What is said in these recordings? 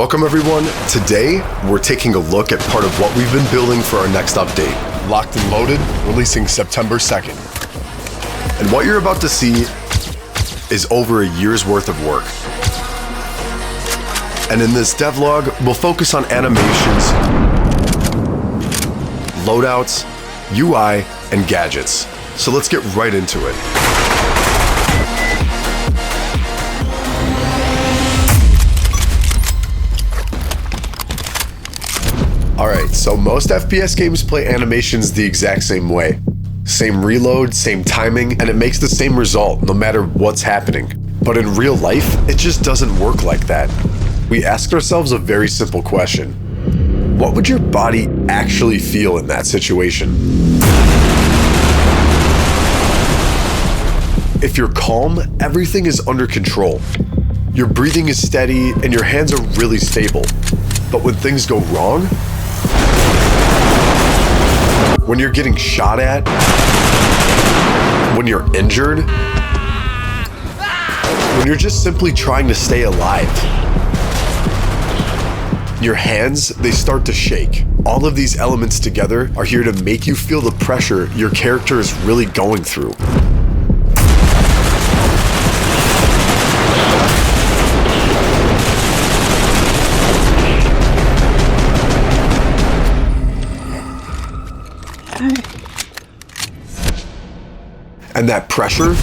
Welcome everyone. Today, we're taking a look at part of what we've been building for our next update. Locked and Loaded, releasing September 2nd. And what you're about to see is over a year's worth of work. And in this devlog, we'll focus on animations, loadouts, UI, and gadgets. So let's get right into it. Alright, so most FPS games play animations the exact same way. Same reload, same timing, and it makes the same result no matter what's happening. But in real life, it just doesn't work like that. We asked ourselves a very simple question. What would your body actually feel in that situation? If you're calm, everything is under control. Your breathing is steady and your hands are really stable. But when things go wrong, when you're getting shot at, when you're injured, when you're just simply trying to stay alive, your hands, they start to shake. All of these elements together are here to make you feel the pressure your character is really going through. And that pressure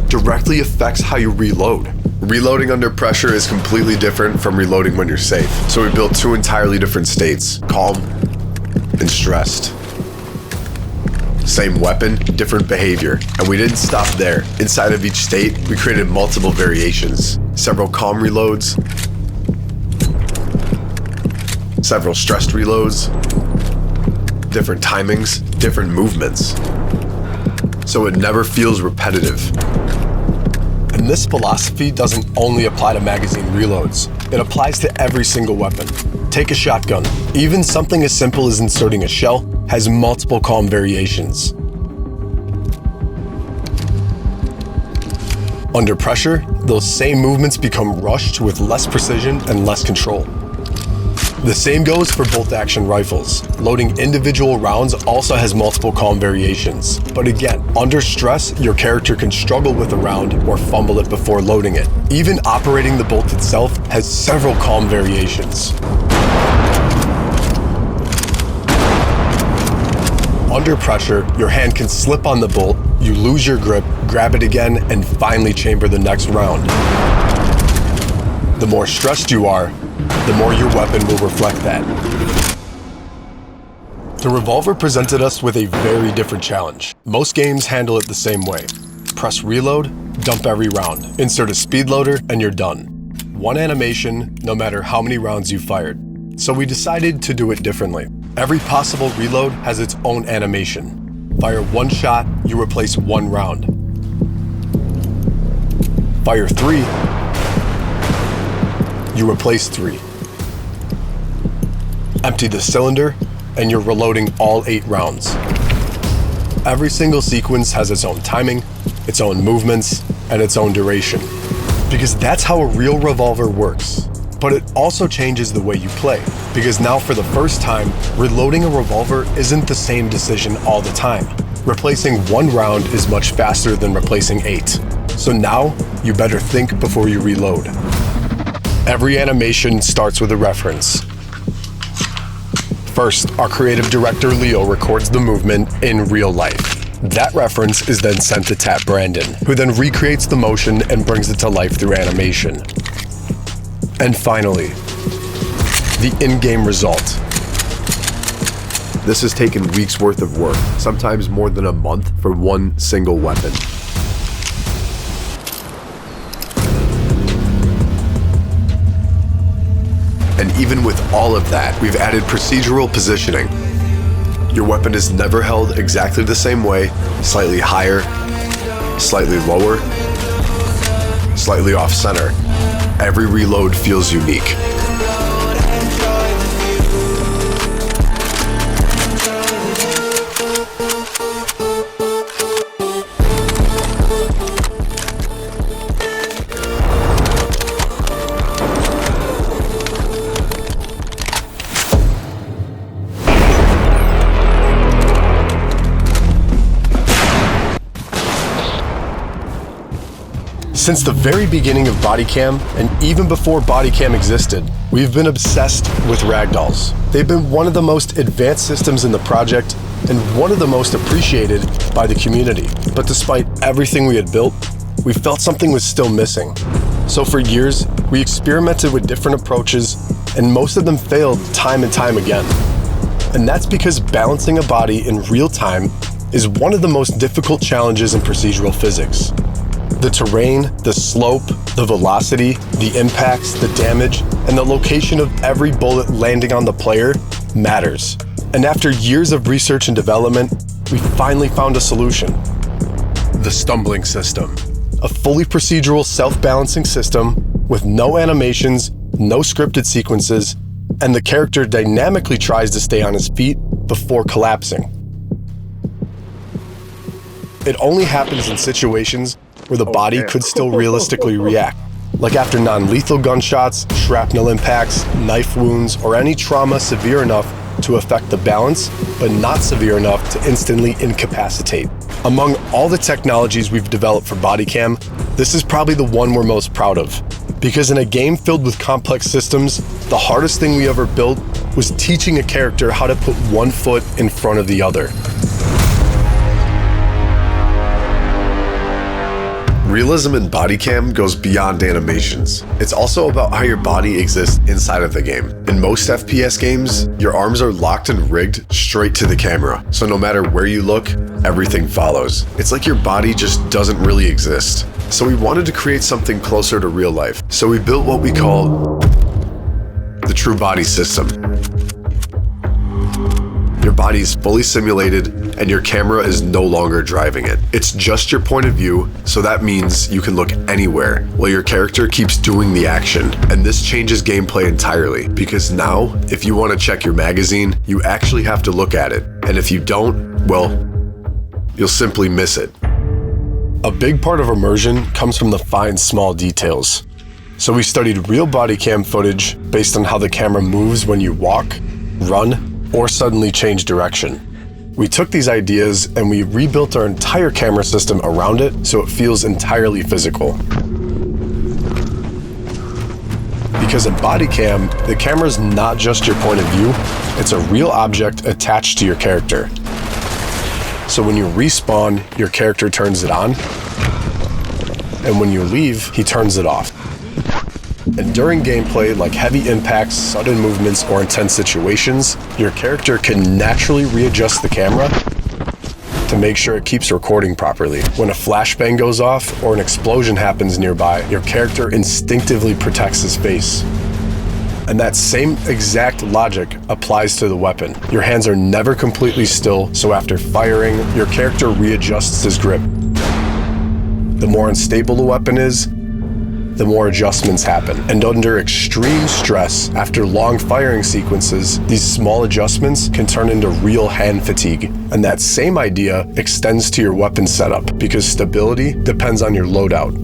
directly affects how you reload. Reloading under pressure is completely different from reloading when you're safe. So we built two entirely different states, calm and stressed. Same weapon, different behavior. And we didn't stop there. Inside of each state, we created multiple variations. Several calm reloads, several stressed reloads, different timings, different movements. So it never feels repetitive. And this philosophy doesn't only apply to magazine reloads. It applies to every single weapon. Take a shotgun. Even something as simple as inserting a shell has multiple calm variations. Under pressure, those same movements become rushed with less precision and less control. The same goes for bolt-action rifles. Loading individual rounds also has multiple calm variations. But again, under stress, your character can struggle with a round or fumble it before loading it. Even operating the bolt itself has several calm variations. Under pressure, your hand can slip on the bolt, you lose your grip, grab it again, and finally chamber the next round. The more stressed you are, the more your weapon will reflect that. The revolver presented us with a very different challenge. Most games handle it the same way. Press reload, dump every round, insert a speed loader, and you're done. One animation, no matter how many rounds you fired. So we decided to do it differently. Every possible reload has its own animation. Fire one shot, you replace one round. Fire three, you replace three. Empty the cylinder, and you're reloading all 8 rounds. Every single sequence has its own timing, its own movements, and its own duration. Because that's how a real revolver works. But it also changes the way you play. Because now for the first time, reloading a revolver isn't the same decision all the time. Replacing one round is much faster than replacing 8. So now, you better think before you reload. Every animation starts with a reference. First, our creative director Leo records the movement in real life. That reference is then sent to Tap Brandon, who then recreates the motion and brings it to life through animation. And finally, the in-game result. This has taken weeks worth of work, sometimes more than a month for one single weapon. And even with all of that, we've added procedural positioning. Your weapon is never held exactly the same way, slightly higher, slightly lower, slightly off center. Every reload feels unique. Since the very beginning of Bodycam, and even before Bodycam existed, we've been obsessed with ragdolls. They've been one of the most advanced systems in the project and one of the most appreciated by the community. But despite everything we had built, we felt something was still missing. So for years, we experimented with different approaches, and most of them failed time and time again. And that's because balancing a body in real time is one of the most difficult challenges in procedural physics. The terrain, the slope, the velocity, the impacts, the damage, and the location of every bullet landing on the player matters. And after years of research and development, we finally found a solution. The stumbling system. A fully procedural self-balancing system with no animations, no scripted sequences, and the character dynamically tries to stay on his feet before collapsing. It only happens in situations where the body could still realistically react, like after non-lethal gunshots, shrapnel impacts, knife wounds, or any trauma severe enough to affect the balance, but not severe enough to instantly incapacitate. Among all the technologies we've developed for Bodycam, this is probably the one we're most proud of. Because in a game filled with complex systems, the hardest thing we ever built was teaching a character how to put one foot in front of the other. Realism in Bodycam goes beyond animations. It's also about how your body exists inside of the game. In most FPS games, your arms are locked and rigged straight to the camera, so no matter where you look, everything follows. It's like your body just doesn't really exist. So we wanted to create something closer to real life. So we built what we call the true body system. Your body is fully simulated and your camera is no longer driving it. It's just your point of view, so that means you can look anywhere while your character keeps doing the action. And this changes gameplay entirely, because now, if you want to check your magazine, you actually have to look at it. And if you don't, well, you'll simply miss it. A big part of immersion comes from the fine, small details. So we studied real Bodycam footage based on how the camera moves when you walk, run, or suddenly change direction. We took these ideas and we rebuilt our entire camera system around it so it feels entirely physical. Because in Bodycam, the camera is not just your point of view, it's a real object attached to your character. So when you respawn, your character turns it on, and when you leave, he turns it off. And during gameplay, like heavy impacts, sudden movements, or intense situations, your character can naturally readjust the camera to make sure it keeps recording properly. When a flashbang goes off or an explosion happens nearby, your character instinctively protects his face. And that same exact logic applies to the weapon. Your hands are never completely still, so after firing, your character readjusts his grip. The more unstable the weapon is, the more adjustments happen. And under extreme stress, after long firing sequences, these small adjustments can turn into real hand fatigue. And that same idea extends to your weapon setup, because stability depends on your loadout.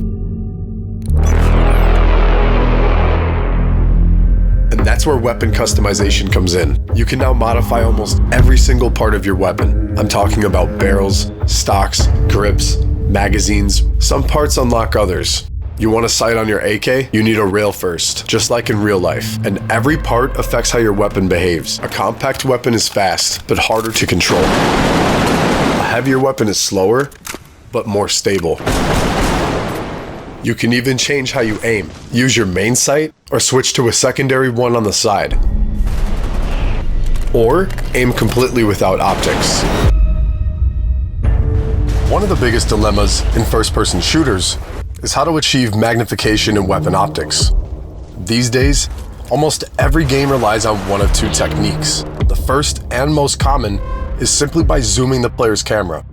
And that's where weapon customization comes in. You can now modify almost every single part of your weapon. I'm talking about barrels, stocks, grips, magazines. Some parts unlock others. You want a sight on your AK? You need a rail first, just like in real life. And every part affects how your weapon behaves. A compact weapon is fast, but harder to control. A heavier weapon is slower, but more stable. You can even change how you aim. Use your main sight, or switch to a secondary one on the side. Or aim completely without optics. One of the biggest dilemmas in first-person shooters is how to achieve magnification in weapon optics. These days, almost every game relies on one of two techniques. The first and most common is simply by zooming the player's camera.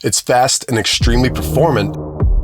It's fast and extremely performant,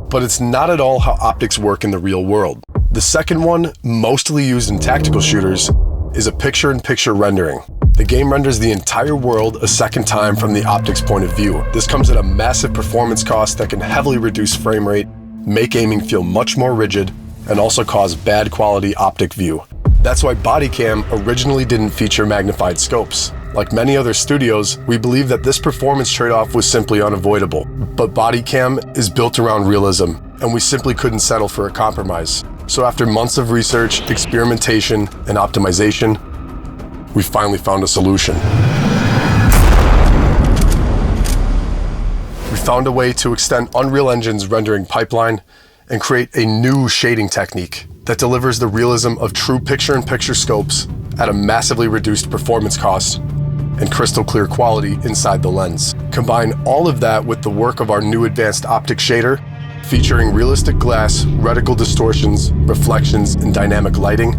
but it's not at all how optics work in the real world. The second one, mostly used in tactical shooters, is a picture-in-picture rendering. The game renders the entire world a second time from the optics point of view. This comes at a massive performance cost that can heavily reduce frame rate, make aiming feel much more rigid, and also cause bad quality optic view. That's why Bodycam originally didn't feature magnified scopes. Like many other studios, we believe that this performance trade-off was simply unavoidable. But Bodycam is built around realism, and we simply couldn't settle for a compromise. So after months of research, experimentation, and optimization, we finally found a solution. We found a way to extend Unreal Engine's rendering pipeline and create a new shading technique that delivers the realism of true picture-in-picture scopes at a massively reduced performance cost and crystal clear quality inside the lens. Combine all of that with the work of our new advanced optic shader, featuring realistic glass, reticle distortions, reflections, and dynamic lighting.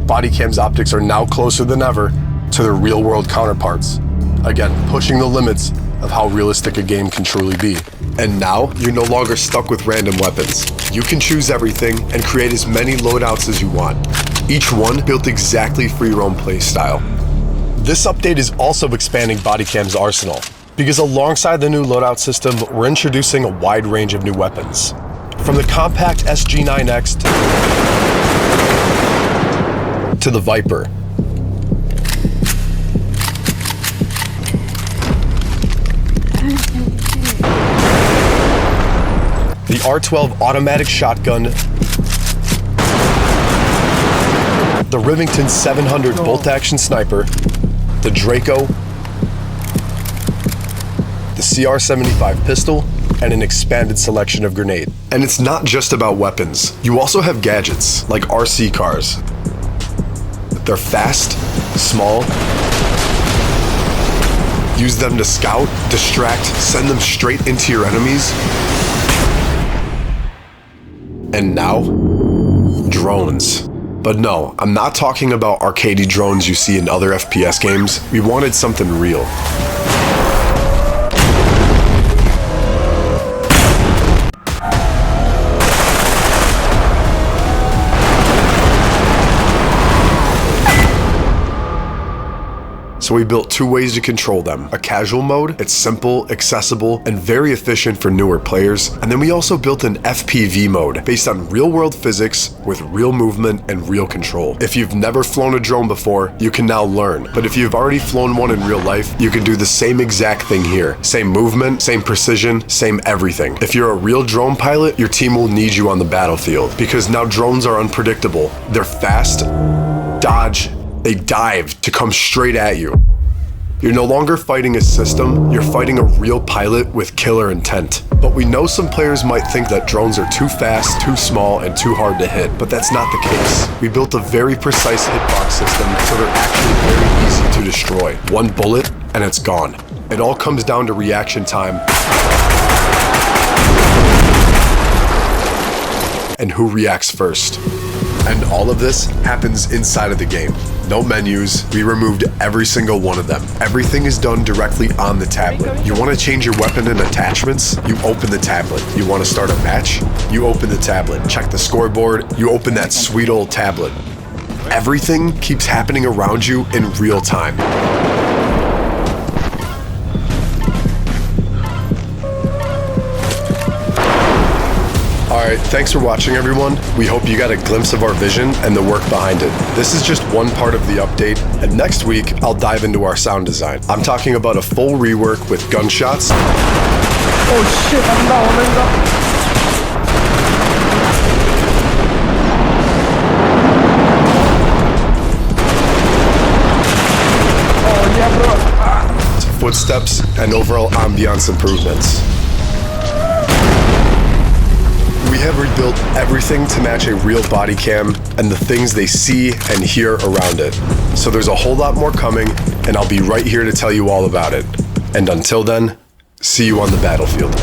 Bodycam's optics are now closer than ever to their real-world counterparts, again, pushing the limits of how realistic a game can truly be. And now, you're no longer stuck with random weapons. You can choose everything and create as many loadouts as you want. Each one built exactly for your own play style. This update is also expanding Bodycam's arsenal, because alongside the new loadout system, we're introducing a wide range of new weapons. From the compact SG9X to the Viper. The R12 automatic shotgun, the Rivington 700 bolt-action sniper, the Draco, the CR75 pistol, and an expanded selection of grenade. And it's not just about weapons. You also have gadgets, like RC cars. They're fast, small. Use them to scout, distract, send them straight into your enemies. And now, drones. But no, I'm not talking about arcadey drones you see in other FPS games. We wanted something real. So we built two ways to control them. A casual mode, it's simple, accessible, and very efficient for newer players. And then we also built an FPV mode based on real-world physics with real movement and real control. If you've never flown a drone before, you can now learn. But if you've already flown one in real life, you can do the same exact thing here. Same movement, same precision, same everything. If you're a real drone pilot, your team will need you on the battlefield, because now drones are unpredictable. They're fast, dodge, they dive to come straight at you. You're no longer fighting a system, you're fighting a real pilot with killer intent. But we know some players might think that drones are too fast, too small, and too hard to hit, but that's not the case. We built a very precise hitbox system, so they're actually very easy to destroy. One bullet, and it's gone. It all comes down to reaction time and who reacts first. And all of this happens inside of the game. No menus, we removed every single one of them. Everything is done directly on the tablet. You want to change your weapon and attachments? You open the tablet. You want to start a match? You open the tablet. Check the scoreboard? You open that sweet old tablet. Everything keeps happening around you in real time. Alright, thanks for watching everyone. We hope you got a glimpse of our vision and the work behind it. This is just one part of the update, and next week I'll dive into our sound design. I'm talking about a full rework with gunshots. Oh shit, I'm down. Oh yeah, bro. Footsteps and overall ambiance improvements. We have rebuilt everything to match a real body cam and the things they see and hear around it. So there's a whole lot more coming, and I'll be right here to tell you all about it. And until then, see you on the battlefield.